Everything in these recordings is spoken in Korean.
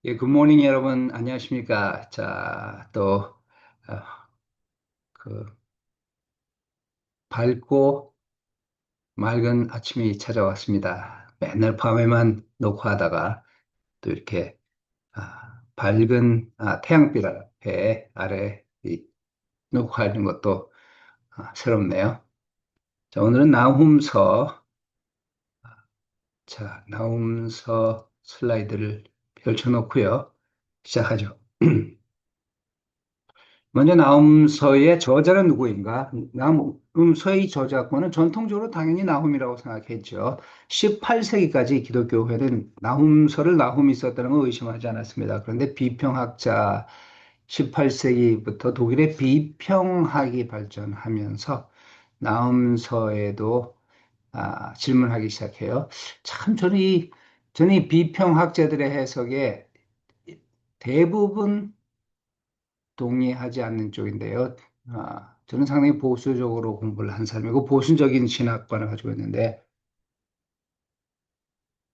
예, 굿모닝 여러분, 안녕하십니까. 자, 또, 어, 그, 밝고 맑은 아침이 찾아왔습니다. 맨날 밤에만 녹화하다가 또 이렇게, 밝은, 태양빛 앞에, 아래, 녹화하는 것도, 새롭네요. 자, 오늘은 나훔서, 자, 나훔서 슬라이드를 펼쳐놓고요. 시작하죠. 먼저 나훔서의 저자는 누구인가? 나훔서의 저작권은 전통적으로 당연히 나훔이라고 생각했죠. 18세기까지 기독교회는 나훔서를 나훔이 썼다는 걸 의심하지 않았습니다. 그런데 비평학자 18세기부터 독일의 비평학이 발전하면서 나훔서에도 질문하기 시작해요. 참 저는 이 비평학자들의 해석에 대부분 동의하지 않는 쪽인데요. 저는 상당히 보수적으로 공부를 한 사람이고 보수적인 신학관을 가지고 있는데,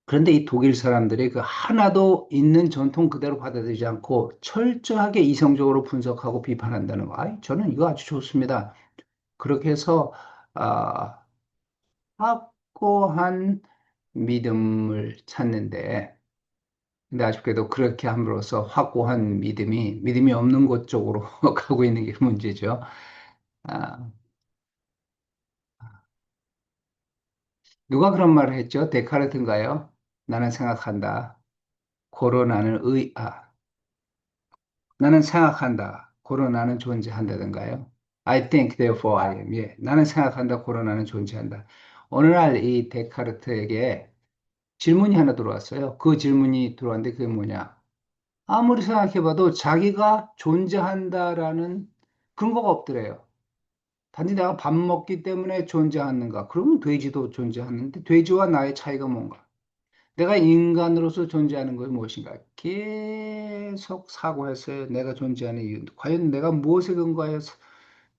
그런데 이 독일 사람들이 그 하나도 있는 전통 그대로 받아들이지 않고 철저하게 이성적으로 분석하고 비판한다는 거, 저는 이거 아주 좋습니다. 그렇게 해서 아, 확고한 믿음을 찾는데, 근데 아쉽게도 그렇게 함으로써 확고한 믿음이 없는 곳 쪽으로 가고 있는 게 문제죠. 아, 누가 그런 말을 했죠? 데카르트인가요? 나는 생각한다. 고로 나는 생각한다. 고로 나는 존재한다던가요? I think, therefore I am. 예, 나는 생각한다. 고로 나는 존재한다. 어느 날 이 데카르트에게 질문이 하나 들어왔어요. 그 질문이 들어왔는데 그게 뭐냐? 아무리 생각해봐도 자기가 존재한다라는 근거가 없더래요. 단지 내가 밥 먹기 때문에 존재하는가? 그러면 돼지도 존재하는데 돼지와 나의 차이가 뭔가? 내가 인간으로서 존재하는 것이 무엇인가? 계속 사고했어요. 내가 존재하는 이유. 과연 내가 무엇에 근거하여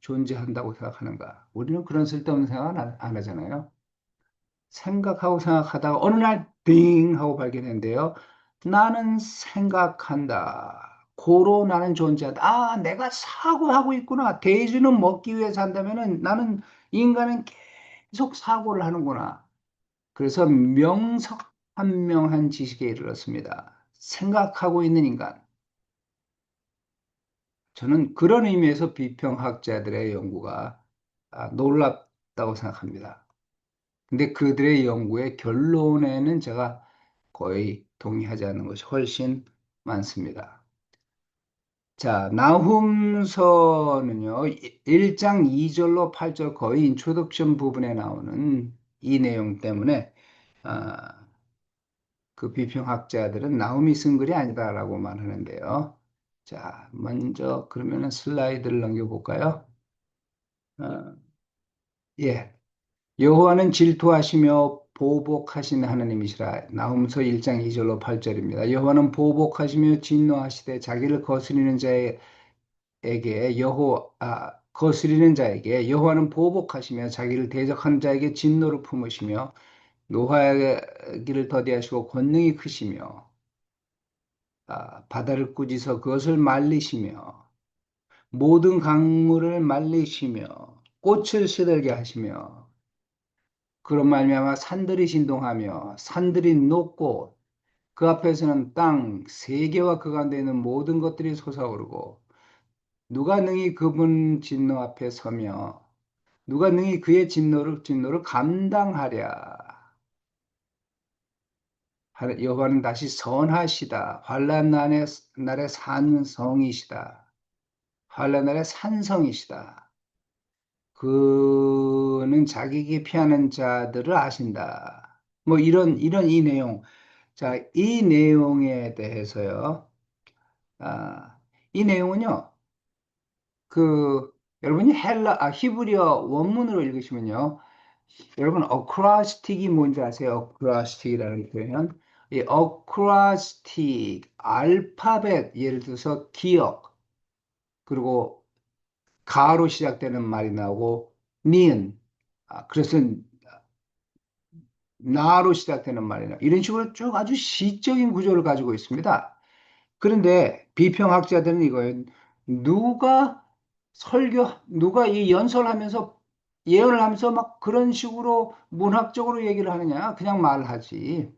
존재한다고 생각하는가? 우리는 그런 쓸데없는 생각은 안 하잖아요. 생각하고 생각하다가 어느 날, 띵! 하고 발견했는데요. 나는 생각한다. 고로 나는 존재한다. 내가 사고하고 있구나. 돼지는 먹기 위해 산다면은 나는, 인간은 계속 사고를 하는구나. 그래서 명석한명한 지식에 이르렀습니다. 생각하고 있는 인간. 저는 그런 의미에서 비평학자들의 연구가 놀랍다고 생각합니다. 근데 그들의 연구의 결론에는 제가 거의 동의하지 않는 것이 훨씬 많습니다. 자, 나훔서는요, 1장 2절로 8절 거의 인트로덕션 부분에 나오는 이 내용 때문에 아, 그 비평학자들은 나훔이 쓴 글이 아니다라고 말하는데요. 자, 먼저 그러면은 슬라이드를 넘겨볼까요? 어, 예. 여호와는 질투하시며 보복하신 하나님이시라. 나훔서 1장 2절로 8절입니다. 여호와는 보복하시며 진노하시되 자기를 거스리는 자에게 여호와는 보복하시며 자기를 대적하는 자에게 진노를 품으시며 노하기를 더디하시고 권능이 크시며 바다를 꾸짖어 그것을 말리시며 모든 강물을 말리시며 꽃을 시들게 하시며 그런 말미암아 산들이 진동하며 산들이 녹고 그 앞에서는 땅 세계와 그 가운데 있는 모든 것들이 솟아오르고 누가 능히 그분 진노 앞에 서며 누가 능히 그의 진노를 감당하랴. 여호와는 다시 선하시다. 환난 날의 산성이시다. 환난 날의 산성이시다. 그는 자기에게 피하는 자들을 아신다. 뭐 이런 이 내용. 자, 이 내용에 대해서요. 이 내용은요. 여러분이 히브리어 원문으로 읽으시면요. 여러분, 어크로스틱이 뭔지 아세요? 어크로스틱이라는 표현. 이 어크로스틱, 알파벳, 예를 들어서 기억, 그리고 가로 시작되는 말이 나오고, 니은, 그래서 나로 시작되는 말이나 이런 식으로 쭉 아주 시적인 구조를 가지고 있습니다. 그런데 비평학자들은 이거예요. 누가 이 연설하면서 예언을 하면서 막 그런 식으로 문학적으로 얘기를 하느냐? 그냥 말하지.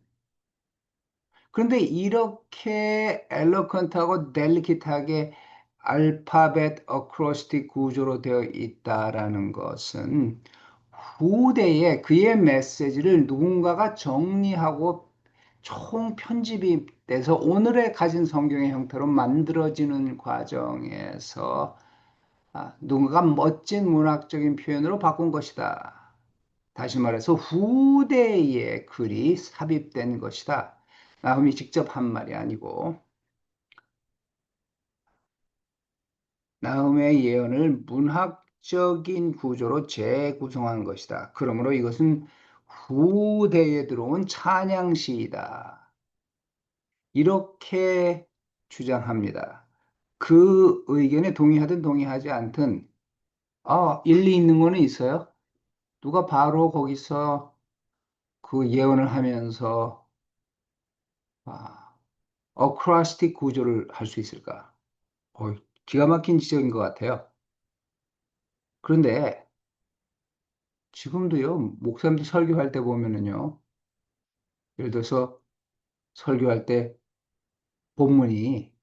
그런데 이렇게 엘로컨트하고 델리킷하게 알파벳 어크로스틱 구조로 되어 있다라는 것은 후대에 그의 메시지를 누군가가 정리하고 총 편집이 돼서 오늘의 가진 성경의 형태로 만들어지는 과정에서 누군가 멋진 문학적인 표현으로 바꾼 것이다. 다시 말해서 후대의 글이 삽입된 것이다. 나훔이 직접 한 말이 아니고 나훔의 예언을 문학적인 구조로 재구성한 것이다. 그러므로 이것은 후대에 들어온 찬양시이다. 이렇게 주장합니다. 그 의견에 동의하든 동의하지 않든 일리 있는 거는 있어요. 누가 바로 거기서 그 예언을 하면서 아, 어크로스틱 구조를 할 수 있을까? 어, 기가 막힌 지적인 것 같아요. 그런데 지금도요, 목사님들 설교할 때 보면은요, 예를 들어서 설교할 때 본문이,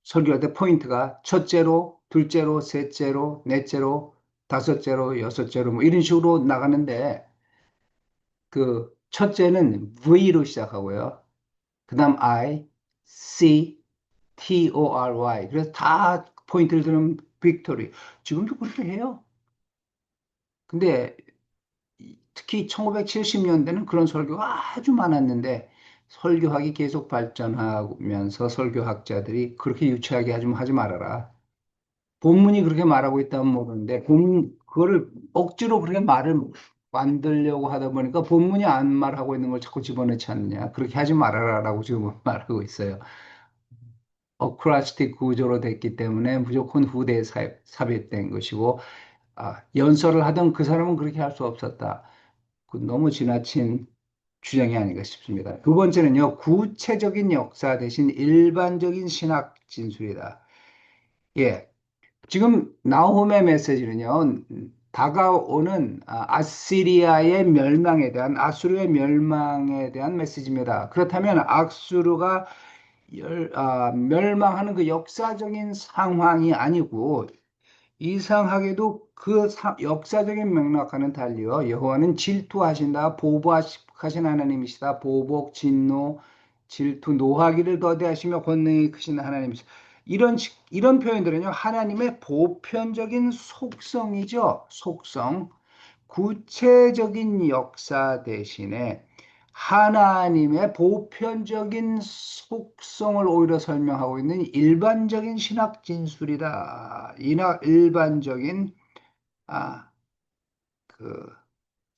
설교할 때 포인트가 첫째로, 둘째로, 셋째로, 넷째로, 다섯째로, 여섯째로, 뭐 이런 식으로 나가는데, 그 첫째는 V로 시작하고요. 그 다음 I, C, T-O-R-Y. 그래서 다 포인트를 두는 빅토리. 지금도 그렇게 해요. 근데 특히 1970년대는 그런 설교가 아주 많았는데 설교학이 계속 발전하면서 설교학자들이 그렇게 유치하게 하지 말아라. 본문이 그렇게 말하고 있다면 모르는데 그거를 억지로 그렇게 말을 만들려고 하다 보니까 본문이 안 말하고 있는 걸 자꾸 집어넣지 않느냐. 그렇게 하지 말아라라고 지금 말하고 있어요. 어크라스틱 구조로 됐기 때문에 무조건 후대에 삽입된 것이고 연설을 하던 그 사람은 그렇게 할 수 없었다. 그 너무 지나친 주장이 아닌가 싶습니다. 두 번째는요, 구체적인 역사 대신 일반적인 신학 진술이다. 예, 지금 나홈의 메시지는요, 다가오는 아시리아의 멸망에 대한, 아수르의 멸망에 대한 메시지입니다. 그렇다면 아수르가 멸망하는 그 역사적인 상황이 아니고 이상하게도 그 역사적인 맥락과는 달리요. 여호와는 질투하신다, 보복하신 하나님이시다, 보복, 진노, 질투, 노하기를 거대하시며 권능이 크신 하나님이시다. 이런 표현들은요, 하나님의 보편적인 속성이죠. 속성. 구체적인 역사 대신에 하나님의 보편적인 속성을 오히려 설명하고 있는 일반적인 신학 진술이다. 일반적인 아, 그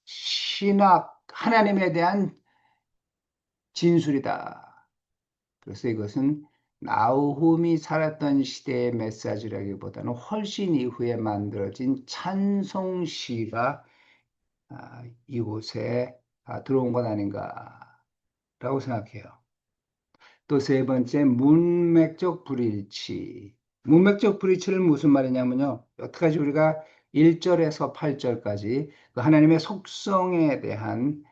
신학 하나님에 대한 진술이다. 그래서 이것은 나우훔이 살았던 시대의 메시지라기보다는 훨씬 이후에 만들어진 찬송시가 이곳에 들어온 것 아닌가라고 생각해요. 또 세 번째, 문맥적 불일치. 문맥적 불일치를 무슨 말이냐면요. 여태까지 우리가 1절에서 8절까지 그 하나님의 속성에 대한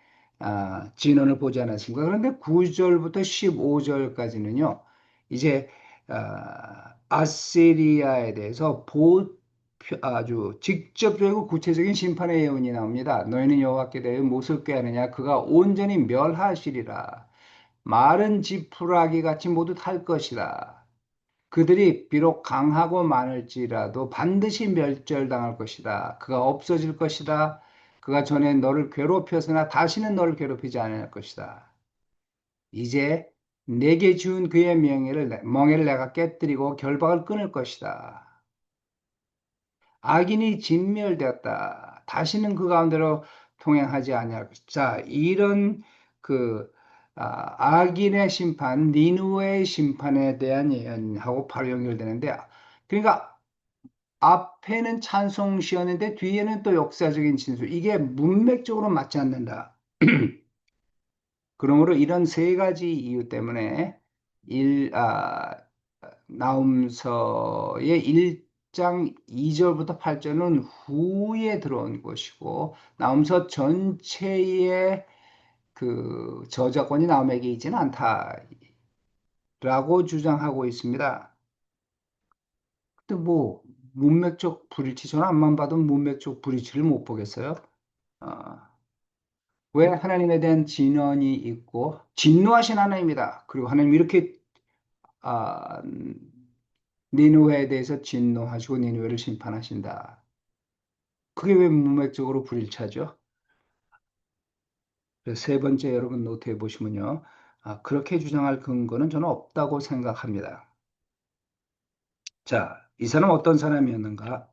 진언을 보지 않았습니까? 그런데 9절부터 15절까지는요. 이제 아시리아에 대해서 아주 직접적이고 구체적인 심판의 예언이 나옵니다. 너희는 여호와께 대해 못을 꾀하느냐? 그가 온전히 멸하시리라. 마른 지푸라기 같이 모두 탈 것이다. 그들이 비록 강하고 많을지라도 반드시 멸절당할 것이다. 그가 없어질 것이다. 그가 전에 너를 괴롭혔으나 다시는 너를 괴롭히지 않을 것이다. 이제 내게 지은 그의 멍에를 내가 깨뜨리고 결박을 끊을 것이다. 악인이 진멸되었다. 다시는 그 가운데로 통행하지 아니할 것이다. 자, 이런 그 악인의 심판, 니누의 심판에 대한 예언하고 바로 연결되는데, 그러니까 앞에는 찬송시였는데 뒤에는 또 역사적인 진술. 이게 문맥적으로 맞지 않는다. 그러므로 이런 세 가지 이유 때문에 나훔서의 1장 2절부터 8절은 후에 들어온 것이고, 나훔서 전체의 그 저작권이 나훔에게 있지는 않다라고 주장하고 있습니다. 근데 뭐 문맥적 불일치, 저는 앞만 봐도 문맥적 불일치를 못 보겠어요. 어, 왜 하나님에 대한 진언이 있고 진노하신 하나님이다. 그리고 하나님 이렇게 아, 니느웨에 대해서 진노하시고 니느웨를 심판하신다. 그게 왜 문맥적으로 불일치하죠? 그래서 세 번째 여러분 노트해 보시면요. 그렇게 주장할 근거는 저는 없다고 생각합니다. 자, 이 사람 어떤 사람이었는가?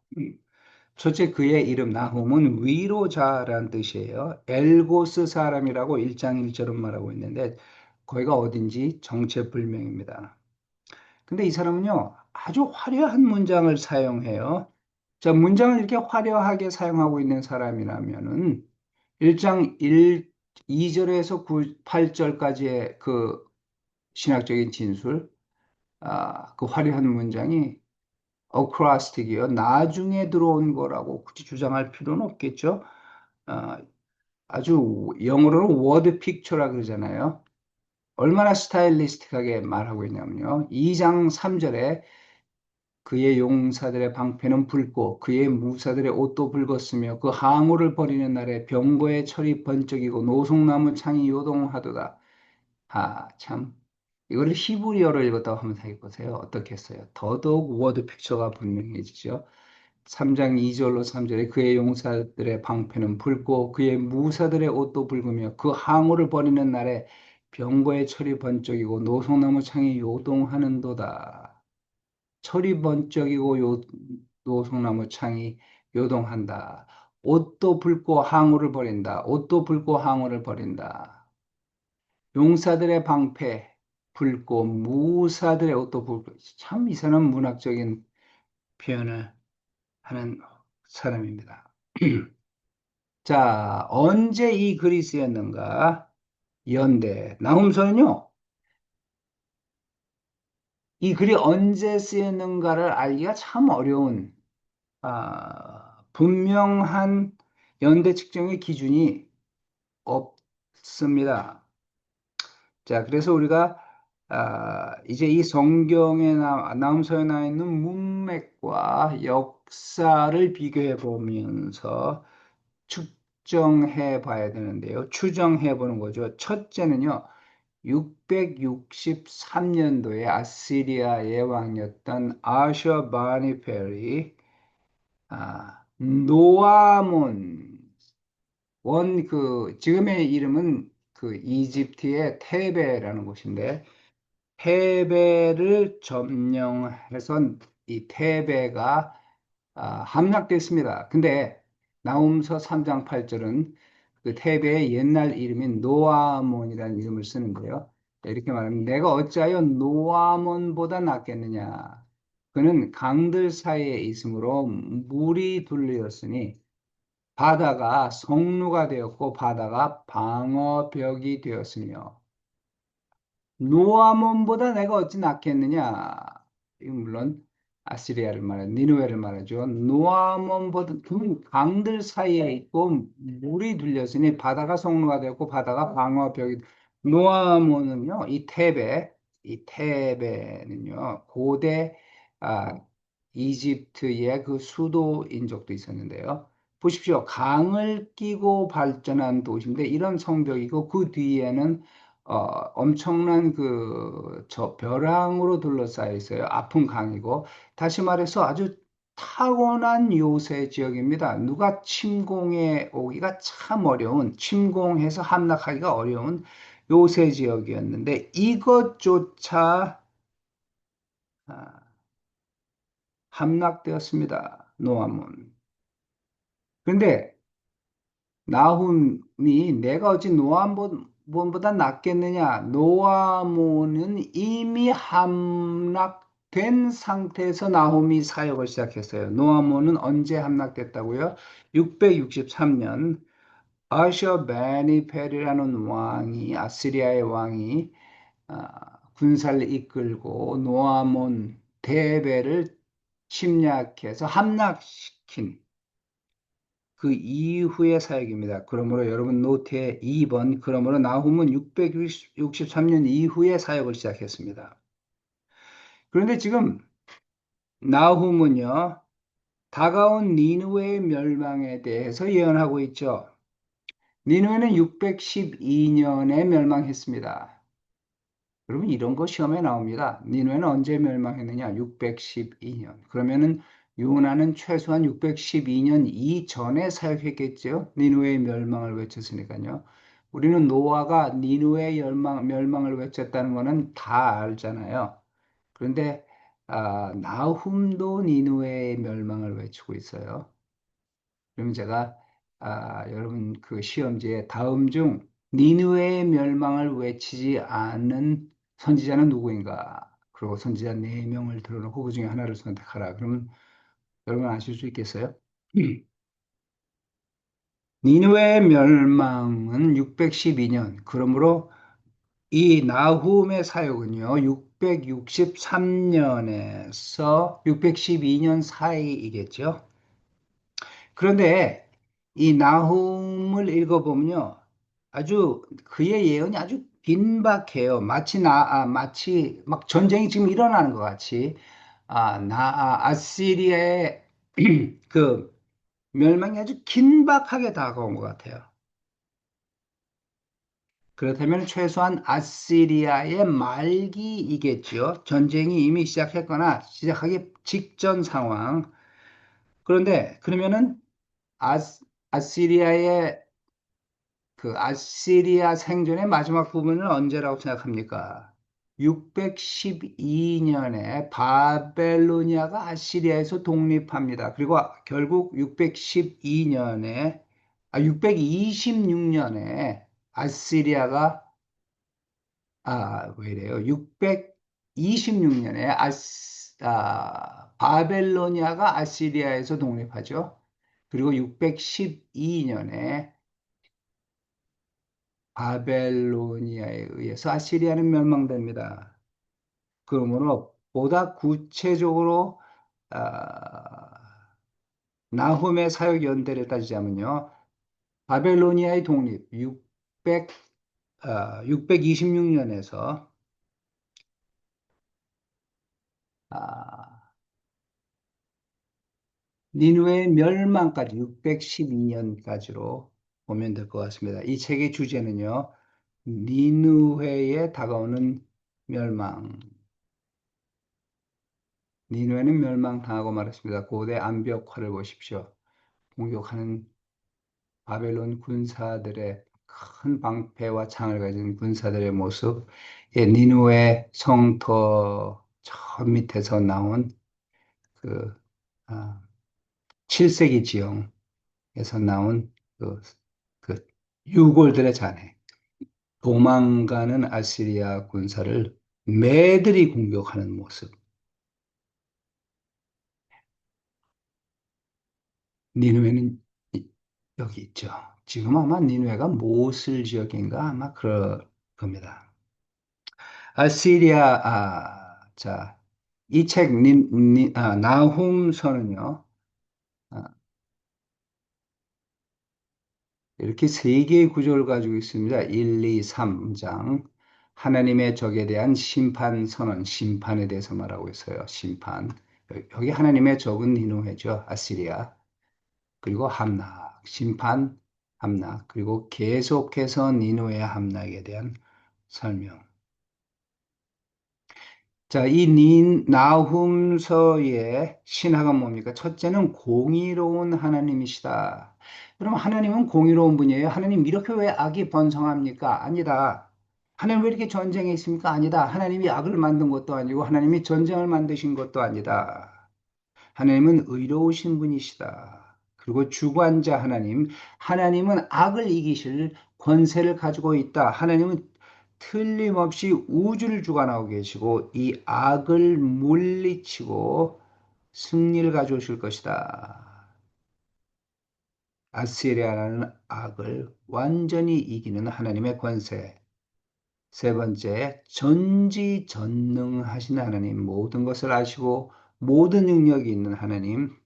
첫째, 그의 이름 나훔은 위로자라는 뜻이에요. 엘고스 사람이라고 1장 1절은 말하고 있는데 거기가 어딘지 정체불명입니다. 근데 이 사람은요, 아주 화려한 문장을 사용해요. 자, 문장을 이렇게 화려하게 사용하고 있는 사람이라면은 1장 2절에서 8절까지의 그 신학적인 진술, 그 화려한 문장이 어크로스틱이요. 나중에 들어온 거라고 굳이 주장할 필요는 없겠죠. 아, 아주 영어로는 워드 픽처라 그러잖아요. 얼마나 스타일리스틱하게 말하고 있냐면요. 2장 3절에 그의 용사들의 방패는 붉고 그의 무사들의 옷도 붉었으며 그 항우를 버리는 날에 병거의 철이 번쩍이고 노송나무 창이 요동하도다. 참. 이거를 히브리어로 읽었다고 한번 생각해보세요. 어떻겠어요? 더더욱 워드 픽처가 분명해지죠. 3장 2절로 3절에 그의 용사들의 방패는 붉고 그의 무사들의 옷도 붉으며 그 항우를 버리는 날에 병거의 철이 번쩍이고 노송나무 창이 요동하는도다. 철이 번쩍이고 노송나무 창이 요동한다. 옷도 붉고 항우를 버린다. 옷도 붉고 항우를 버린다. 용사들의 방패 붉고 무사들의 옷도 붉고 참 이상한 문학적인 표현을 하는 사람입니다. 자, 언제 이 글이 쓰였는가? 연대. 나훔서는요, 이 글이 언제 쓰였는가를 알기가 참 어려운, 분명한 연대 측정의 기준이 없습니다. 자, 그래서 우리가 이제 이 성경에 나훔서에 나와 있는 문맥과 역사를 비교해 보면서 측정해 봐야 되는데요. 추정해 보는 거죠. 첫째는요, 663년도에 아시리아의 왕이었던 아셔바니페리, 노아몬, 지금의 이름은 그 이집트의 테베라는 곳인데, 테베를 점령해서 이 테베가 함락됐습니다. 근데 나훔서 3장 8절은 그 테베의 옛날 이름인 노아몬이라는 이름을 쓰는 거예요. 이렇게 말하면 내가 어찌하여 노아몬보다 낫겠느냐. 그는 강들 사이에 있으므로 물이 둘리었으니 바다가 성루가 되었고 바다가 방어벽이 되었으며 노아몬보다 내가 어찌 낫겠느냐? 이건 물론 아시리아를 말하는 니누웨를 말하죠. 노아몬보다 그 강들 사이에 있고 물이 둘렸으니 바다가 성로가 되었고 바다가 방어벽이 노아몬은요. 이 테베는요. 고대 아, 이집트의 그 수도인 적도 있었는데요. 보십시오. 강을 끼고 발전한 도시인데 이런 성벽이고 그 뒤에는 엄청난 저 벼랑으로 둘러싸여 있어요. 아픈 강이고 다시 말해서 아주 타고난 요새 지역입니다. 누가 침공해 오기가 참 어려운 침공해서 함락하기가 어려운 요새 지역이었는데 이것조차 아, 함락되었습니다. 노아문. 그런데 나훔이 내가 어찌 노아몬보다 낫겠느냐? 노아몬은 이미 함락된 상태에서 나훔이 사역을 시작했어요. 노아몬은 언제 함락됐다고요? 663년 아셔베니펠이라는 왕이 아시리아의 왕이 군사를 이끌고 노아몬 대베를 침략해서 함락시킨 그 이후의 사역입니다. 그러므로 여러분 노트에 2번, 그러므로 나훔은 663년 이후에 사역을 시작했습니다. 그런데 지금 나훔은요, 다가온 니느웨의 멸망에 대해서 예언하고 있죠. 니느웨는 612년에 멸망했습니다. 여러분 이런 거 시험에 나옵니다. 니느웨는 언제 멸망했느냐? 612년. 그러면은 요나는 최소한 612년 이전에 사역했겠죠. 니느웨의 멸망을 외쳤으니까요. 우리는 노아가 니느웨의 멸망을 외쳤다는 거는 다 알잖아요. 그런데 나훔도 니느웨의 멸망을 외치고 있어요. 그러면 제가 여러분 그 시험지에 다음 중 니느웨의 멸망을 외치지 않은 선지자는 누구인가? 그리고 선지자 네명을 들어놓고 그 중에 하나를 선택하라. 그러면 여러분 아실 수 있겠어요? 니느웨의 멸망은 612년. 그러므로 이 나훔의 사역은요, 663년에서 612년 사이이겠죠. 그런데 이 나훔을 읽어보면요, 아주 그의 예언이 아주 긴박해요. 마치 막 전쟁이 지금 일어나는 것 같이 아시리아의 그 멸망이 아주 긴박하게 다가온 것 같아요. 그렇다면 최소한 아시리아의 말기이겠죠. 전쟁이 이미 시작했거나 시작하기 직전 상황. 그런데 그러면은 아시리아의 그 아시리아 생존의 마지막 부분은 언제라고 생각합니까? 612년에 바벨로니아가 아시리아에서 독립합니다. 그리고 결국 626년에 아시리아가 왜 이래요? 626년에 바벨로니아가 아시리아에서 독립하죠. 그리고 612년에 바벨로니아에 의해서 아시리아는 멸망됩니다. 그러므로 보다 구체적으로 나훔의 사역 연대를 따지자면요. 바벨로니아의 독립 626년에서 니누의 멸망까지 612년까지로 보면 될 것 같습니다. 이 책의 주제는요. 니누회에 다가오는 멸망. 니누에는 멸망당하고 말았습니다. 고대 암벽화를 보십시오. 공격하는 바벨론 군사들의 큰 방패와 창을 가진 군사들의 모습. 예, 니누에 성터 저 밑에서 나온 그 7세기 지형에서 나온 그, 그 유골들의 잔해. 도망가는 아시리아 군사를 매들이 공격하는 모습. 니누에는 여기 있죠. 지금 아마 니누에가 모슬 지역인가 아마 그럴 겁니다. 아시리아, 자, 이 책, 나훔서는요, 아, 이렇게 세 개의 구조를 가지고 있습니다. 1, 2, 3장. 하나님의 적에 대한 심판 선언, 심판에 대해서 말하고 있어요. 심판. 여기 하나님의 적은 니누에죠. 아시리아. 그리고 함락, 심판, 함락. 그리고 계속해서 니누의 함락에 대한 설명. 자, 나훔서의 신화가 뭡니까? 첫째는 공의로운 하나님이시다. 그럼 하나님은 공의로운 분이에요. 하나님 이렇게 왜 악이 번성합니까? 아니다. 하나님 왜 이렇게 전쟁에 있습니까? 아니다. 하나님이 악을 만든 것도 아니고 하나님이 전쟁을 만드신 것도 아니다. 하나님은 의로우신 분이시다. 그리고 주관자 하나님은 악을 이기실 권세를 가지고 있다. 하나님은 틀림없이 우주를 주관하고 계시고 이 악을 물리치고 승리를 가져오실 것이다. 아시리아라는 악을 완전히 이기는 하나님의 권세. 세 번째, 전지전능하신 하나님, 모든 것을 아시고 모든 능력이 있는 하나님,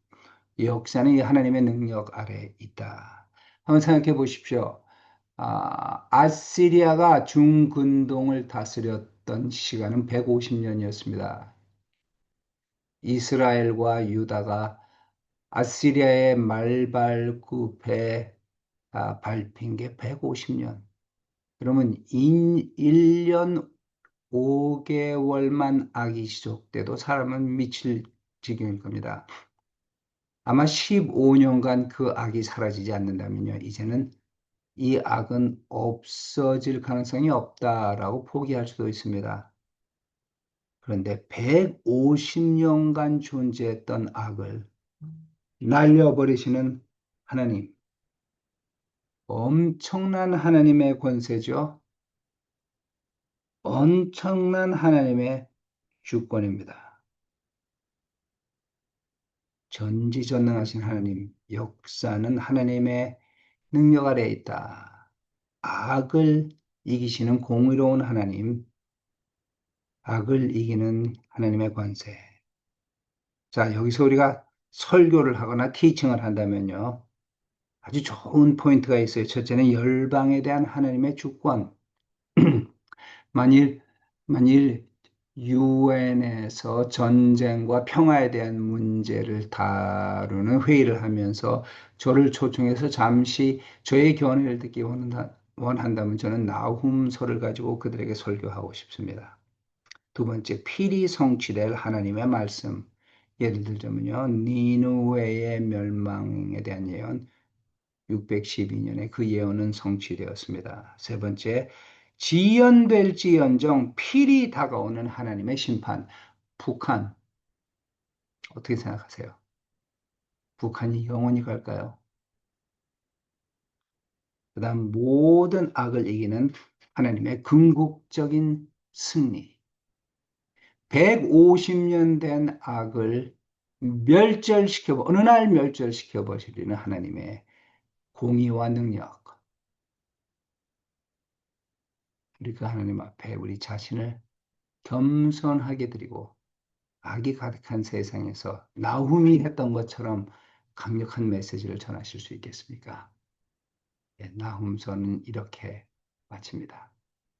이 역사는 이 하나님의 능력 아래에 있다. 한번 생각해 보십시오. 아시리아가 중근동을 다스렸던 시간은 150년이었습니다. 이스라엘과 유다가 아시리아의 말발굽에 밟힌 게 150년. 그러면 1년 5개월만 악이 지속돼도 사람은 미칠 지경일 겁니다. 아마 15년간 그 악이 사라지지 않는다면요. 이제는 이 악은 없어질 가능성이 없다라고 포기할 수도 있습니다. 그런데 150년간 존재했던 악을 날려버리시는 하나님, 엄청난 하나님의 권세죠. 엄청난 하나님의 주권입니다. 전지전능하신 하나님, 역사는 하나님의 능력 아래에 있다. 악을 이기시는 공의로운 하나님, 악을 이기는 하나님의 권세. 자, 여기서 우리가 설교를 하거나 티칭을 한다면요. 아주 좋은 포인트가 있어요. 첫째는 열방에 대한 하나님의 주권. 만일, 만일 유엔에서 전쟁과 평화에 대한 문제를 다루는 회의를 하면서 저를 초청해서 잠시 저의 견해를 듣기 원한다면 저는 나훔서를 가지고 그들에게 설교하고 싶습니다. 두 번째, 필히 성취될 하나님의 말씀. 예를 들자면요, 니누웨의 멸망에 대한 예언, 612년에 그 예언은 성취되었습니다. 세 번째, 지연될지언정 필히 다가오는 하나님의 심판. 북한, 어떻게 생각하세요? 북한이 영원히 갈까요? 그 다음, 모든 악을 이기는 하나님의 궁극적인 승리. 150년 된 악을 어느 날 멸절시켜 버리는 하나님의 공의와 능력. 우리 그 하나님 앞에 우리 자신을 겸손하게 드리고 악이 가득한 세상에서 나훔이 했던 것처럼 강력한 메시지를 전하실 수 있겠습니까? 예, 나훔서는 이렇게 마칩니다.